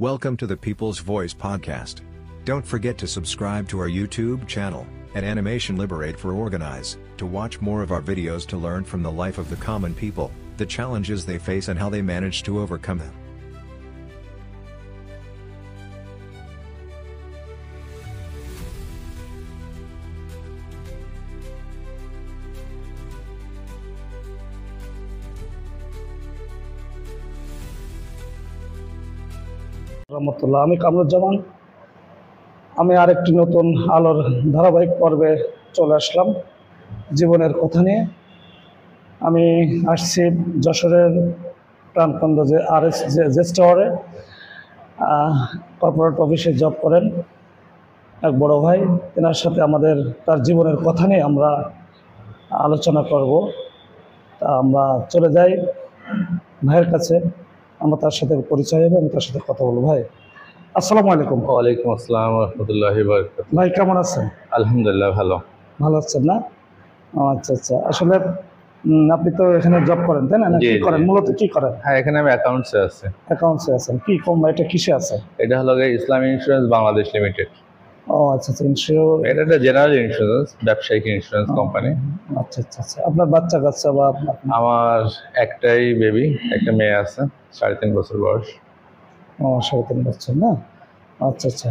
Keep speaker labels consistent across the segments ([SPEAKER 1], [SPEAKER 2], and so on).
[SPEAKER 1] Welcome to the People's Voice podcast. Don't forget to subscribe to our YouTube channel, at Animation Liberate for Organize, to watch more of our videos to learn from the life of the common people, the challenges they face and how they manage to overcome them.
[SPEAKER 2] রহমতুল্লাহ, আমি কামরুজ্জামান। আমি আরেকটি নতুন আলোর ধারাবাহিক পর্বে চলে আসলাম জীবনের কথা নিয়ে। আমি আসছি যশোরের প্রাণকেন্দ্র যে RS জেস টাওয়ারে কর্পোরেট অফিসে জব করেন এক বড় ভাই। তেনার সাথে তার জীবনের কথা নিয়ে আমরা আলোচনা করব। তা আমরা চলে যাই ভাইয়ের কাছে, আমরা তার সাথে পরিচয় হবে, আমি তার সাথে কথা বলবো। ভাই আসসালামু আলাইকুম।
[SPEAKER 3] ওয়ালাইকুম আসসালাম রাহমাতুল্লাহি ওয়া বারাকাতুহু।
[SPEAKER 2] ভাই কেমন আছেন?
[SPEAKER 3] আলহামদুলিল্লাহ ভালো।
[SPEAKER 2] ভালো আছেন না? আচ্ছা আচ্ছা। আসলে আপনি তো এখানে জব করেন, তাই না? কি করেন, মূলত কি করেন?
[SPEAKER 3] হ্যাঁ, এখানে আমি অ্যাকাউন্টসে আছি।
[SPEAKER 2] অ্যাকাউন্টসে আছেন। কি এটা কিসে আছে?
[SPEAKER 3] এটা হলো ইসলামী ইন্স্যুরেন্স বাংলাদেশ লিমিটেড।
[SPEAKER 2] ও আচ্ছা আচ্ছা। ইন্স্যুরেন্স,
[SPEAKER 3] এটা একটা জেনারেল ইন্স্যুরেন্স, ব্যবসায়িক ইন্স্যুরেন্স কোম্পানি।
[SPEAKER 2] আচ্ছা আচ্ছা আচ্ছা। আপনার বাচ্চা কাচ্চা বা
[SPEAKER 3] আমার একটাই বেবি, একটা মেয়ে আছে, 3.5 বছর বয়স।
[SPEAKER 2] ও 3.5 বছর না? আচ্ছা আচ্ছা।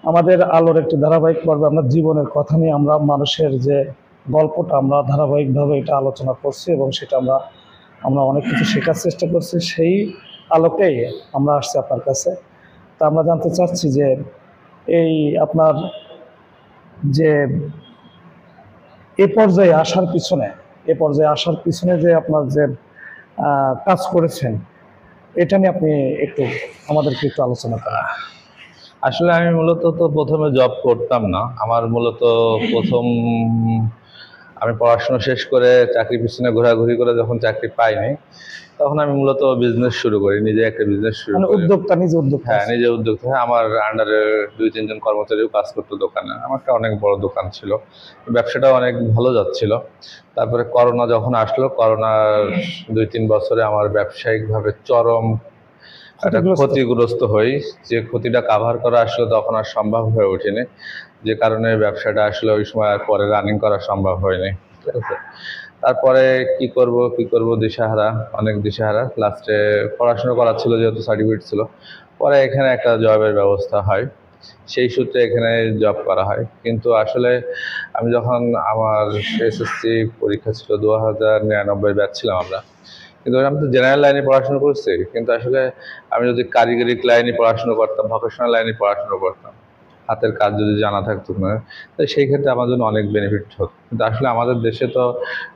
[SPEAKER 2] আমাদের আলোর একটি ধারাবাহিক পর্বে আমরা জীবনের কথা নিয়ে আমরা মানুষের যে গল্পটা আমরা ধারাবাহিকভাবে এটা আলোচনা করছি এবং সেটা আমরা অনেক কিছু শেখার চেষ্টা করছি। সেই আলোকেই আমরা আসছি আপনার কাছে। তা আমরা জানতে চাচ্ছি যে এই আপনার যে এ পর্যায়ে আসার পিছনে যে আপনার যে কাজ করেছেন, এটা নিয়ে আপনি আমাদেরকে একটু আলোচনা করেন।
[SPEAKER 3] আসলে আমি মূলত তো প্রথমে জব করতাম না। আমার মূলত আমি পড়াশোনা শেষ করে চাকরি পিছনে ঘোরাঘুরি করে যখন চাকরি পাইনি, তখন আমি মূলত বিজনেস শুরু করি, নিজে একটা বিজনেস শুরু করি।
[SPEAKER 2] নিজে উদ্যোক্তা?
[SPEAKER 3] হ্যাঁ, নিজে উদ্যোক্তা। আমার আন্ডারে 2-3 জন কর্মচারীও কাজ করতো দোকানে। আমার একটা অনেক বড় দোকান ছিল, ব্যবসাটাও অনেক ভালো যাচ্ছিল। তারপরে করোনা যখন আসলো, করোনার 2-3 বছরে আমার ব্যবসায়িকভাবে চরম একটা ক্ষতিগ্রস্ত হই। যে ক্ষতিটা কাভার করা আসলে তখন আর সম্ভব হয়ে ওঠেনি, যে কারণে ব্যবসাটা আসলে ওই সময় আর পরে রানিং করা সম্ভব হয়নি। ঠিক আছে, তারপরে কি করব অনেক দিশাহারা। লাস্টে পড়াশোনা করা ছিল, যেহেতু সার্টিফিকেট ছিল, পরে এখানে একটা জবের ব্যবস্থা হয়, সেই সূত্রে এখানে জব করা হয়। কিন্তু আসলে আমি যখন আমার SSC পরীক্ষা ছিল, 2099 ব্যাচ ছিলাম আমরা, কিন্তু আমি তো জেনারেল লাইনে পড়াশোনা করছি। কিন্তু আসলে আমি যদি কারিগরি লাইনে পড়াশোনা করতাম, ভোকেশনাল লাইনে পড়াশোনা করতাম, হাতের কাজ যদি জানা থাকতো না, তো সেই ক্ষেত্রে আমার জন্য অনেক বেনিফিট হতো। কিন্তু আসলে আমাদের দেশে তো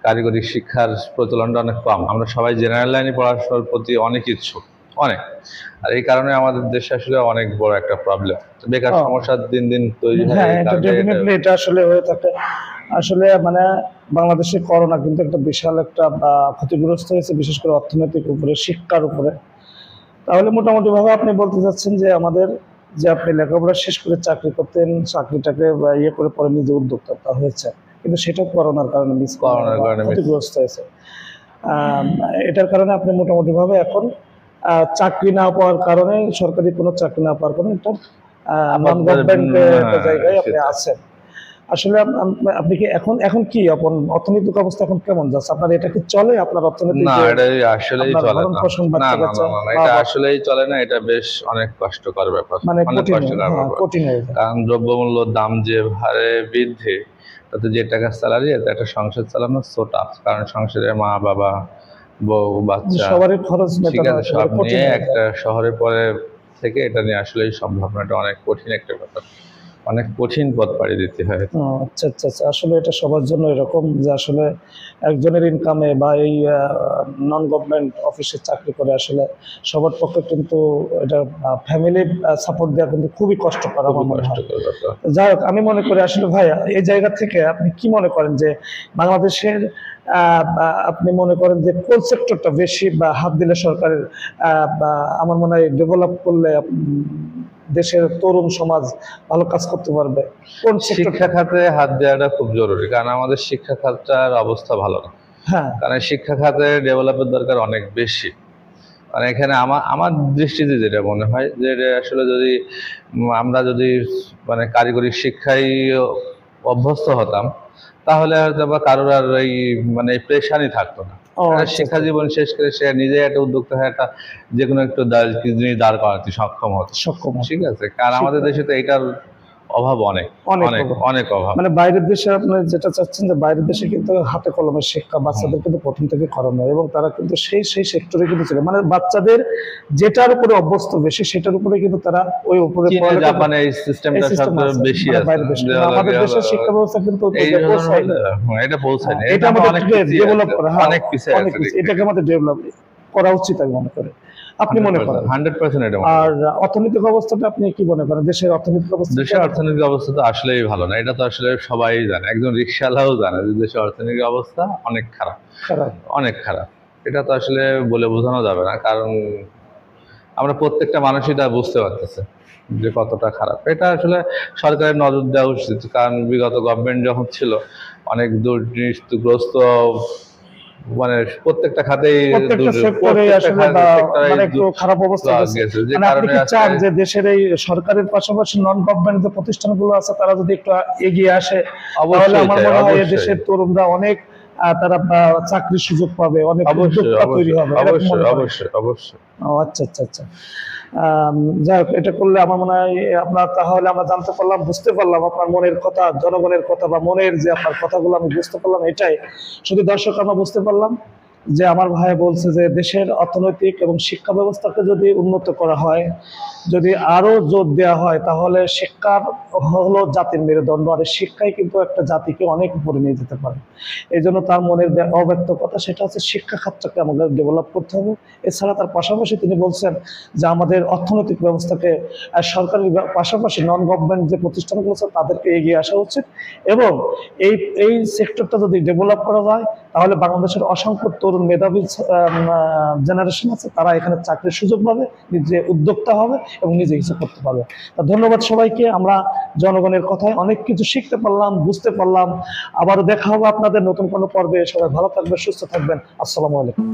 [SPEAKER 3] কারিগরি শিক্ষার প্রচলনটা অনেক কম। আমরা সবাই জেনারেল লাইনে পড়াশোনার প্রতি অনেক ইচ্ছুক, অনেক। আর এই কারণে আমাদের দেশে আসলে অনেক বড় একটা প্রবলেম, বেকার সমস্যা দিন দিন তৈরি হয়।
[SPEAKER 2] এটা আসলে হয়ে থাকে। আসলে বাংলাদেশে করোনা কিন্তু একটা বিশাল একটা ক্ষতিগ্রস্ত হয়েছে, বিশেষ করে অর্থনৈতিক উপরে, শিক্ষার উপরে। তাহলে মোটামুটি ভাবে আপনি বলতে চাচ্ছেন যে আপনি লেখাপড়া শেষ করে চাকরি করতেন, চাকরিটাকে ইয়ে করে পরে নিজে উদ্যোক্তা হয়েছে, কিন্তু সেটা করোনার কারণে ক্ষতিগ্রস্ত হয়েছে। এটার কারণে আপনি মোটামুটি ভাবে এখন চাকরি না পাওয়ার কারণে, সরকারি কোনো চাকরি না পাওয়ার কারণে একটা নন গভর্নমেন্ট জায়গায় আপনি আছেন। আসলে আপনি কি এখন কি অর্থনৈতিক অবস্থা এখন কেমন যাচ্ছে আপনার? এটা কি চলে আপনার অর্থনৈতিক?
[SPEAKER 3] না, এটা আসলেই চলে না। এটা আসলেই চলে না। এটা বেশ অনেক কষ্টকর ব্যাপার,
[SPEAKER 2] কঠিন হয়ে যায়।
[SPEAKER 3] কারণ দ্রব্যমূল্য দাম যে হারে বৃদ্ধি, তাতে যে টাকা স্যালারি, একটা সংসার চালানো সো টাফ। কারণ সংসারে মা বাবা, বউ, বাচ্চা,
[SPEAKER 2] সবারই খরচ
[SPEAKER 3] সব নিয়ে একটা শহরে পরে থেকে এটা নিয়ে আসলেই সম্ভব না। এটা অনেক কঠিন একটা ব্যাপার, অনেক কঠিন পথ পাড়ি দিতে হয়।
[SPEAKER 2] আচ্ছা আচ্ছা আচ্ছা। আসলে এটা সবার জন্য এরকম যে আসলে একজনের ইনকামে বা এই নন গভর্নমেন্ট অফিসে চাকরি করে আসলে সবার পক্ষে কিন্তু এটা ফ্যামিলি সাপোর্ট দেওয়া কিন্তু খুবই কষ্টকর। যাই হোক, আমি মনে করি আসলে ভাই, এই জায়গা থেকে আপনি কি মনে করেন যে বাংলাদেশের আপনি মনে করেন যে কোন সেক্টরটা বেশি বা হাত দিলে সরকারের আমার মনে হয় ডেভেলপ করলে দেশের তরুণ সমাজ ভালো কাজ করতে পারবে? কোন
[SPEAKER 3] শিক্ষা খাতে হাত দেওয়াটা খুব জরুরি, কারণ আমাদের শিক্ষা খাতটার অবস্থা ভালো না।
[SPEAKER 2] হ্যাঁ,
[SPEAKER 3] কারণ শিক্ষা খাতে ডেভেলপের দরকার অনেক বেশি। মানে এখানে আমার আমার দৃষ্টিতে যেটা মনে হয় যে এটা আসলে যদি আমরা যদি মানে কারিগরি শিক্ষায় অভ্যস্ত হতাম, তাহলে হয়তো বা কারোর আর এই মানে প্রেশারই থাকতো না। শিক্ষা জীবন শেষ করে সে নিজে একটা উদ্যোক্তা হয়ে একটা যে কোনো একটু জিনিস দাঁড় করাতে সক্ষম হতো। ঠিক আছে, কারণ আমাদের দেশে তো এটার অভাব অনেক অনেক অনেক অভাব।
[SPEAKER 2] মানে বাইরের দেশে আপনি যেটা চাচ্ছেন যে বাইরের দেশে কিন্তু হাতে কলমের শিক্ষা বাচ্চাদের কিন্তু প্রথম থেকে করানো, এবং তারা কিন্তু সেই সেক্টরে কিন্তু ছিল, মানে বাচ্চাদের যেটার উপরে অভ্যস্ত বেশি সেটার উপরে কিন্তু তারা ওই উপরে
[SPEAKER 3] জাপানে এই সিস্টেমটা সবচেয়ে বেশি আছে।
[SPEAKER 2] আমাদের দেশের শিক্ষা ব্যবস্থা কিন্তু
[SPEAKER 3] এটা পৌঁছায় না,
[SPEAKER 2] এটা আমাদের ডেভেলপ করা, অনেক পিছিয়ে আছে, এটাকে আমাদের ডেভেলপ করা উচিত আমি মনে করি। আপনি মনে করেন
[SPEAKER 3] 100% এটা?
[SPEAKER 2] আর অর্থনৈতিক অবস্থাটা আপনি কি মনে করেন? দেশের অর্থনৈতিক অবস্থা,
[SPEAKER 3] দেশের অর্থনৈতিক অবস্থা তো আসলেই ভালো না, এটা তো আসলে সবাই জানে, একজন রিকশাওয়ালাও জানে যে দেশের অর্থনৈতিক অবস্থা অনেক খারাপ, অনেক খারাপ। এটা তো আসলে বলে বোঝানো যাবে না, কারণ আমরা প্রত্যেকটা মানুষই তা বুঝতে পারতেছে যে কতটা খারাপ। এটা আসলে সরকারের নজর দেওয়া উচিত, কারণ বিগত গভর্নমেন্ট যখন ছিল অনেক দুর্নীতিগ্রস্ত, মানে প্রত্যেকটা খাতেই
[SPEAKER 2] খারাপ অবস্থা। আপনি কি চান যে দেশের এই সরকারের পাশাপাশি নন গভর্নমেন্ট যে প্রতিষ্ঠানগুলো আছে তারা যদি একটু এগিয়ে আসে, তাহলে আমার মনে হয় দেশের তরুণরা অনেক তারা চাকরির সুযোগ পাবে, অনেক উদ্যোক্তা তৈরি হবে।
[SPEAKER 3] অবশ্যই অবশ্যই।
[SPEAKER 2] আচ্ছা আচ্ছা আচ্ছা, যাই হোক, এটা করলে আমার মনে হয় আপনার, তাহলে আমরা জানতে পারলাম, বুঝতে পারলাম আপনার মনের কথা, জনগণের কথা বা মনের যে আপনার কথাগুলো আমি বুঝতে পারলাম। এটাই শুধু দর্শক আমরা বুঝতে পারলাম যে আমার ভাই বলছে যে দেশের অর্থনৈতিক এবং শিক্ষা ব্যবস্থাকে যদি উন্নত করা হয়, যদি আরো জোর দেওয়া হয়, তাহলে শিক্ষার হলো জাতির মেরুদণ্ড, আর শিক্ষাই কিন্তু একটা জাতিকে অনেক উপরে নিয়ে যেতে পারে। এই জন্য তার মনের অব্যক্ত কথা সেটা হচ্ছে শিক্ষা খাতটাকে আমাদের ডেভেলপ করতে হবে। এছাড়া তার পাশাপাশি তিনি বলছেন যে আমাদের অর্থনৈতিক ব্যবস্থাকে সরকারি পাশাপাশি নন গভর্নমেন্ট যে প্রতিষ্ঠানগুলো আছে তাদেরকে এগিয়ে আসা উচিত, এবং এই সেক্টরটা যদি ডেভেলপ করা যায় তাহলে বাংলাদেশের অসংখ্য তরুণ মেধাবী জেনারেশন আছে, তারা এখানে চাকরির সুযোগ পাবে, নিজে উদ্যোক্তা হবে এবং নিজে কিছু করতে পারবে। ধন্যবাদ সবাইকে, আমরা জনগণের কথায় অনেক কিছু শিখতে পারলাম, বুঝতে পারলাম। আবারও দেখা হবে আপনাদের নতুন কোনো পর্বে। সবাই ভালো থাকবেন, সুস্থ থাকবেন। আসসালামু আলাইকুম।